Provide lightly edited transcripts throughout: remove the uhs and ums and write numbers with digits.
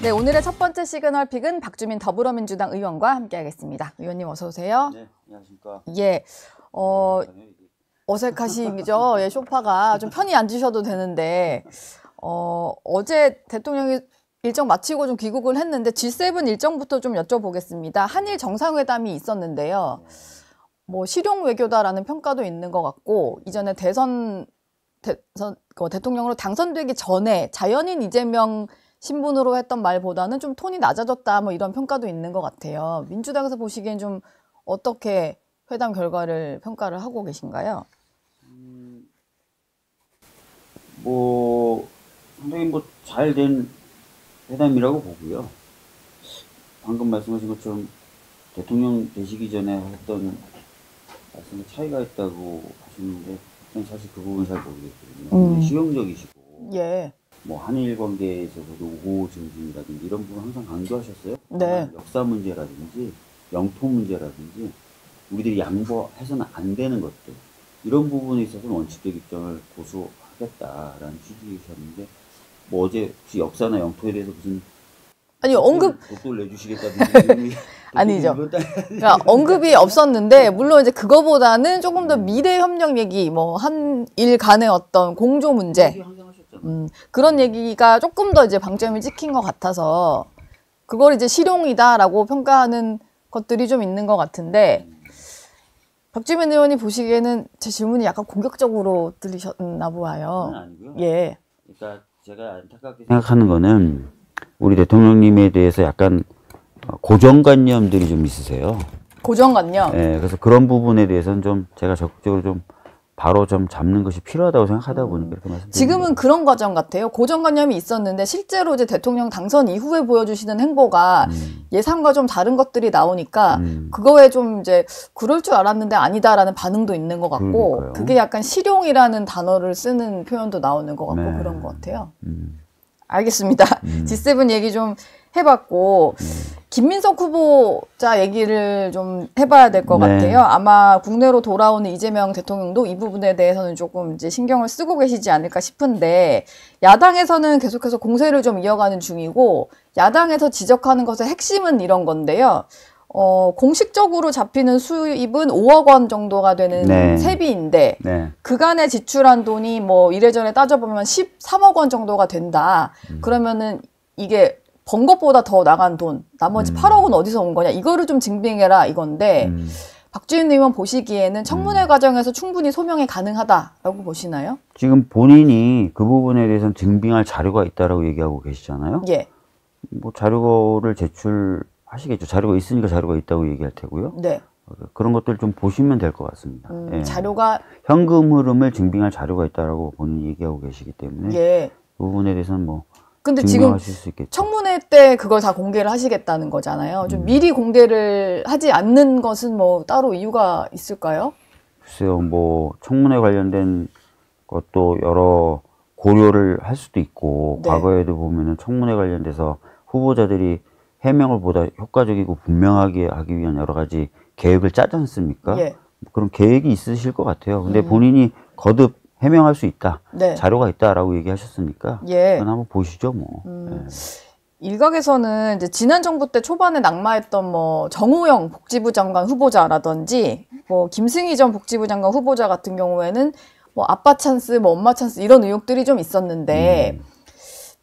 네, 오늘의 첫 번째 시그널 픽은 박주민 더불어민주당 의원과 함께하겠습니다. 의원님 어서 오세요. 네, 안녕하십니까. 예, 어색하시죠? 예, 소파가 좀 편히 앉으셔도 되는데 어제 대통령이 일정 마치고 좀 귀국을 했는데 G7 일정부터 좀 여쭤보겠습니다. 한일 정상회담이 있었는데요. 뭐 실용 외교다라는 평가도 있는 것 같고 이전에 대통령으로 당선되기 전에 자연인 이재명 신분으로 했던 말보다는 좀 톤이 낮아졌다 뭐 이런 평가도 있는 것 같아요. 민주당에서 보시기엔 좀 어떻게 회담 결과를 평가를 하고 계신가요? 상당히 잘 된 회담이라고 보고요. 방금 말씀하신 것처럼 대통령 되시기 전에 했던 말씀에 차이가 있다고 하시는데 저는 사실 그 부분 잘 모르겠거든요. 실용적이시고 예. 한일 관계에서도 우호 증진이라든지 이런 부분 항상 강조하셨어요. 네. 역사 문제라든지 영토 문제라든지 우리들이 양보해서는 안 되는 것들 이런 부분에 있어서는 원칙적 입장을 고수하겠다라는 취지이셨는데 어제 혹시 역사나 영토에 대해서 무슨 독도를 내주시겠다든지 아니죠. 그러니까 언급이 없었는데 물론 이제 그거보다는 조금 더 미래 협력 얘기, 한일 간의 어떤 공조 문제 그런 얘기가 조금 더 이제 방점이 찍힌 것 같아서 그걸 이제 실용이다라고 평가하는 것들이 좀 있는 것 같은데 박주민 의원이 보시기에는 제 질문이 약간 공격적으로 들리셨나 보아요. 그건 아니고요. 예. 그러니까 제가 안타깝게 생각하는 거는 우리 대통령님에 대해서 약간 고정관념들이 좀 있으세요. 고정관념? 네, 그래서 그런 부분에 대해서는 좀 제가 적극적으로 좀 바로 좀 잡는 것이 필요하다고 생각하다 보니까 이렇게 말씀드립니다. 지금은 그런 과정 같아요. 고정관념이 있었는데 실제로 이제 대통령 당선 이후에 보여주시는 행보가 예상과 좀 다른 것들이 나오니까 그거에 좀 이제 그럴 줄 알았는데 아니다라는 반응도 있는 것 같고 그러니까요. 그게 약간 실용이라는 단어를 쓰는 표현도 나오는 것 같고 네. 그런 것 같아요. 알겠습니다. G7 얘기 좀 해봤고 김민석 후보자 얘기를 좀 해봐야 될 것 네. 같아요. 아마 국내로 돌아오는 이재명 대통령도 이 부분에 대해서는 조금 이제 신경을 쓰고 계시지 않을까 싶은데 야당에서는 계속해서 공세를 좀 이어가는 중이고 야당에서 지적하는 것의 핵심은 이런 건데요. 공식적으로 잡히는 수입은 5억 원 정도가 되는 네. 세비인데 네. 그간에 지출한 돈이 이래저래 따져보면 13억 원 정도가 된다. 그러면은 이게 번 것보다 더 나간 돈, 나머지 8억은 어디서 온 거냐, 이거를 좀 증빙해라 이건데 박주민 의원 보시기에는 청문회 과정에서 충분히 소명이 가능하다라고 보시나요? 지금 본인이 그 부분에 대해서는 증빙할 자료가 있다라고 얘기하고 계시잖아요. 예. 자료를 제출하시겠죠. 자료가 있으니까 자료가 있다고 얘기할 테고요. 네. 그런 것들 좀 보시면 될 것 같습니다. 예. 자료가 현금 흐름을 증빙할 자료가 있다라고 본인이 얘기하고 계시기 때문에 예. 그 부분에 대해서는 근데 지금 수 있겠죠. 청문회 때 그걸 다 공개를 하시겠다는 거잖아요. 좀 미리 공개를 하지 않는 것은 따로 이유가 있을까요? 글쎄요, 청문회 관련된 것도 여러 고려를 할 수도 있고, 네. 과거에도 보면은 청문회 관련돼서 후보자들이 해명을 보다 효과적이고 분명하게 하기 위한 여러 가지 계획을 짜지 않습니까? 예. 그런 계획이 있으실 것 같아요. 근데 본인이 거듭 해명할 수 있다. 네. 자료가 있다라고 얘기하셨으니까. 예. 그건 한번 보시죠, 예. 일각에서는 이제 지난 정부 때 초반에 낙마했던 정호영 복지부 장관 후보자라든지 김승희 전 복지부 장관 후보자 같은 경우에는 아빠 찬스, 엄마 찬스 이런 의혹들이 좀 있었는데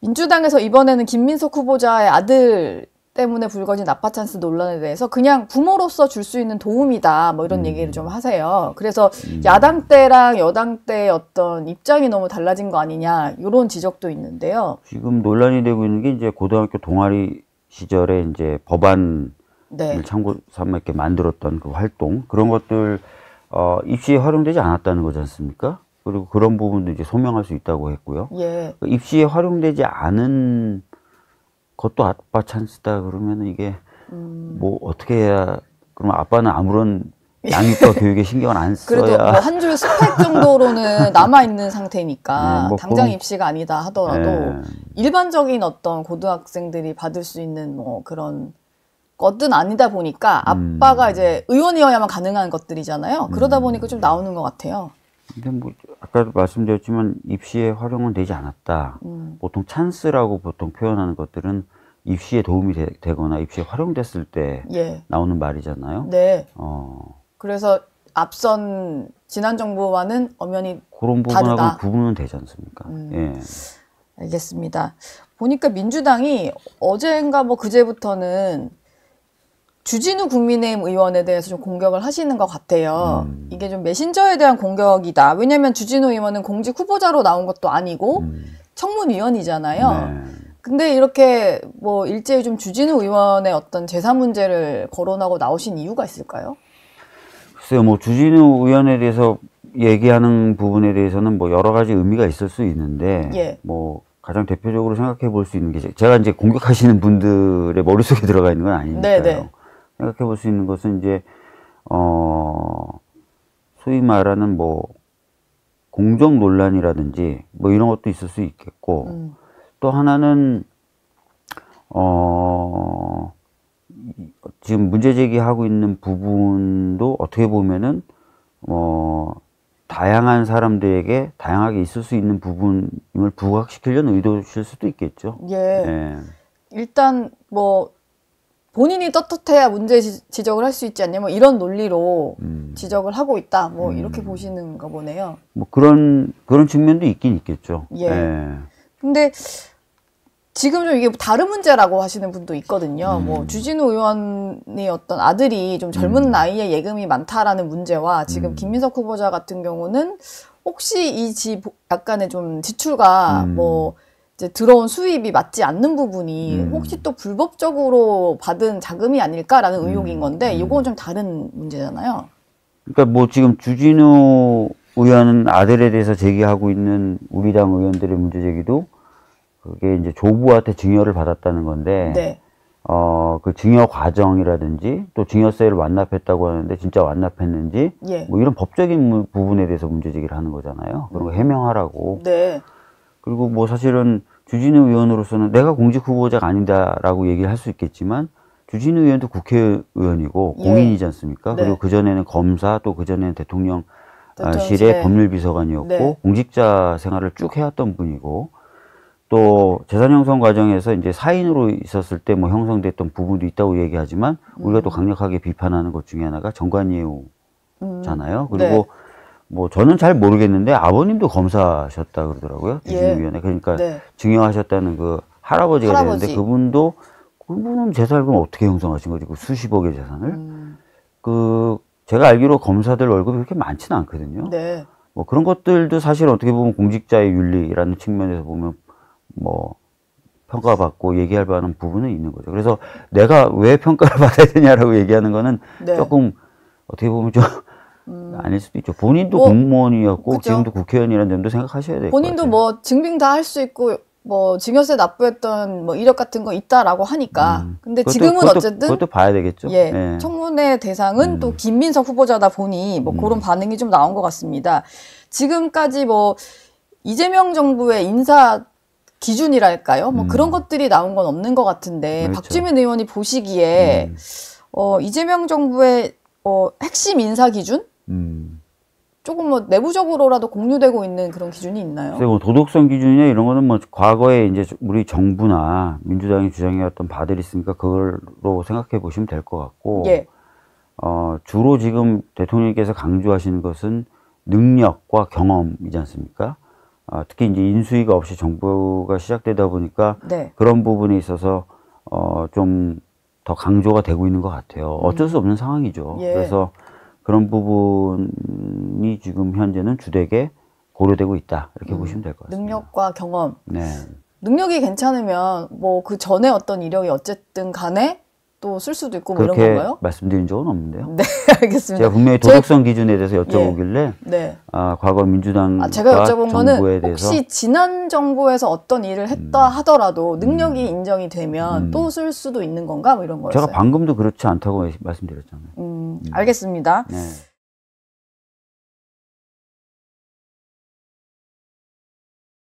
민주당에서 이번에는 김민석 후보자의 아들 때문에 불거진 아빠 찬스 논란에 대해서 그냥 부모로서 줄 수 있는 도움이다 이런 얘기를 좀 하세요. 그래서 야당 때랑 여당 때의 어떤 입장이 너무 달라진 거 아니냐 이런 지적도 있는데요. 지금 논란이 되고 있는 게 이제 고등학교 동아리 시절에 이제 법안을 네. 참고 삼아 이렇게 만들었던 그 활동 그런 것들 입시에 활용되지 않았다는 거지 않습니까? 그리고 그런 부분도 이제 소명할 수 있다고 했고요. 예. 입시에 활용되지 않은 것도 아빠 찬스다 그러면은 이게 어떻게 해야 그럼 아빠는 아무런 양육과 교육에 신경을 안 써야 그래도 한 줄 스펙 정도로는 남아있는 상태니까 네, 당장 그런... 입시가 아니다 하더라도 일반적인 어떤 고등학생들이 받을 수 있는 그런 것은 아니다 보니까 아빠가 이제 의원이어야만 가능한 것들이잖아요. 그러다 보니까 좀 나오는 것 같아요. 근데 아까도 말씀드렸지만 입시에 활용은 되지 않았다. 보통 찬스라고 보통 표현하는 것들은 입시에 도움이 되거나 입시에 활용됐을 때 예. 나오는 말이잖아요. 네. 그래서 앞선 지난 정부와는 엄연히 그런 다르다. 부분하고는 구분은 되지 않습니까? 예. 알겠습니다. 보니까 민주당이 어제인가 뭐 그제부터는 주진우 국민의힘 의원에 대해서 좀 공격을 하시는 것 같아요. 이게 좀 메신저에 대한 공격이다. 왜냐면 주진우 의원은 공직 후보자로 나온 것도 아니고 청문위원이잖아요. 네. 근데 이렇게 뭐 일제히 좀 주진우 의원의 어떤 재산 문제를 거론하고 나오신 이유가 있을까요? 글쎄요, 뭐 주진우 의원에 대해서 얘기하는 부분에 대해서는 뭐 여러 가지 의미가 있을 수 있는데, 예. 뭐 가장 대표적으로 생각해 볼 수 있는 게 제가 이제 공격하시는 분들의 머릿속에 들어가 있는 건 아니니까요. 네네. 생각해 볼 수 있는 것은 이제 소위 말하는 뭐 공정 논란이라든지 뭐 이런 것도 있을 수 있겠고, 또 하나는 지금 문제 제기하고 있는 부분도 어떻게 보면은 다양한 사람들에게 다양하게 있을 수 있는 부분을 부각시키려는 의도실 수도 있겠죠. 예. 예. 일단 뭐 본인이 떳떳해야 문제 지적을 할 수 있지 않냐, 뭐 이런 논리로 지적을 하고 있다, 뭐 이렇게 보시는 거 보네요. 뭐 그런 측면도 있긴 있겠죠. 예. 예. 근데 지금 좀 이게 다른 문제라고 하시는 분도 있거든요. 뭐 주진우 의원이 어떤 아들이 좀 젊은 나이에 예금이 많다라는 문제와 지금 김민석 후보자 같은 경우는 혹시 이 약간의 좀 지출과 뭐 이제 들어온 수입이 맞지 않는 부분이 혹시 또 불법적으로 받은 자금이 아닐까라는 의혹인 건데 이건 좀 다른 문제잖아요. 그러니까 뭐 지금 주진우 의원 아들에 대해서 제기하고 있는 우리 당 의원들의 문제 제기도 그게 이제 조부한테 증여를 받았다는 건데, 네. 그 증여 과정이라든지 또 증여세를 완납했다고 하는데 진짜 완납했는지, 예. 뭐 이런 법적인 부분에 대해서 문제 제기를 하는 거잖아요. 그런 거 해명하라고. 네. 그리고 뭐 사실은 주진우 의원으로서는 내가 공직 후보자가 아니다라고 얘기를 할 수 있겠지만, 주진우 의원도 국회의원이고 예. 공인이지 않습니까? 네. 그리고 그전에는 검사, 또 그전에는 대통령실의 대통령실에. 법률비서관이었고, 네. 공직자 생활을 쭉 해왔던 분이고, 또 재산 형성 과정에서 이제 사인으로 있었을 때 뭐 형성됐던 부분도 있다고 얘기하지만 우리가 또 강력하게 비판하는 것 중에 하나가 정관예우잖아요. 그리고 네. 뭐 저는 잘 모르겠는데 아버님도 검사셨다 그러더라고요. 예. 주진우 위원회. 그러니까 네. 증여하셨다는 그 할아버지가 할아버지. 되는데 그분은 재산을 그럼 어떻게 형성하신 거지? 그 수십억의 재산을. 제가 알기로 검사들 월급이 그렇게 많지는 않거든요. 네. 뭐 그런 것들도 사실 어떻게 보면 공직자의 윤리라는 측면에서 보면 뭐 평가받고 얘기할 만한 부분은 있는 거죠. 그래서 내가 왜 평가를 받아야 되냐라고 얘기하는 거는 네. 조금 어떻게 보면 좀 아닐 수도 있죠. 본인도 뭐, 공무원이었고 그쵸. 지금도 국회의원이라는 점도 생각하셔야 될 것 같아요. 본인도 뭐 증빙 다 할 수 있고 뭐 증여세 납부했던 뭐 이력 같은 거 있다라고 하니까. 근데 지금은 어쨌든 그것도 봐야 되겠죠. 예, 예. 청문회 대상은 또 김민석 후보자다 보니 뭐 그런 반응이 좀 나온 것 같습니다. 지금까지 뭐 이재명 정부의 인사 기준이랄까요? 뭐 그런 것들이 나온 건 없는 것 같은데 그렇죠. 박주민 의원이 보시기에 이재명 정부의 핵심 인사 기준? 조금 뭐 내부적으로라도 공유되고 있는 그런 기준이 있나요? 뭐 도덕성 기준이나 이런 거는 뭐 과거에 이제 우리 정부나 민주당이 주장해왔던 바들이 있으니까 그걸로 생각해 보시면 될 것 같고, 예. 주로 지금 대통령께서 강조하시는 것은 능력과 경험이지 않습니까? 특히 이제 인수위가 없이 정부가 시작되다 보니까 네. 그런 부분에 있어서 좀 더 강조가 되고 있는 것 같아요. 어쩔 수 없는 상황이죠. 예. 그래서 그런 부분이 지금 현재는 주되게 고려되고 있다. 이렇게 보시면 될 것 같습니다. 능력과 경험. 네. 능력이 괜찮으면 뭐 그 전에 어떤 이력이 어쨌든 간에 또 쓸 수도 있고 뭐 이런 그렇게 건가요? 말씀드린 적은 없는데요. 네, 알겠습니다. 제가 분명히 도덕성 기준에 대해서 여쭤보길래 네. 과거 민주당과 제가 여쭤본 거는 정부에 대해서 혹시 지난 정부에서 어떤 일을 했다 하더라도 능력이 인정이 되면 또 쓸 수도 있는 건가? 뭐 이런 거였어요. 제가 방금도 그렇지 않다고 말씀드렸잖아요. 알겠습니다. 네.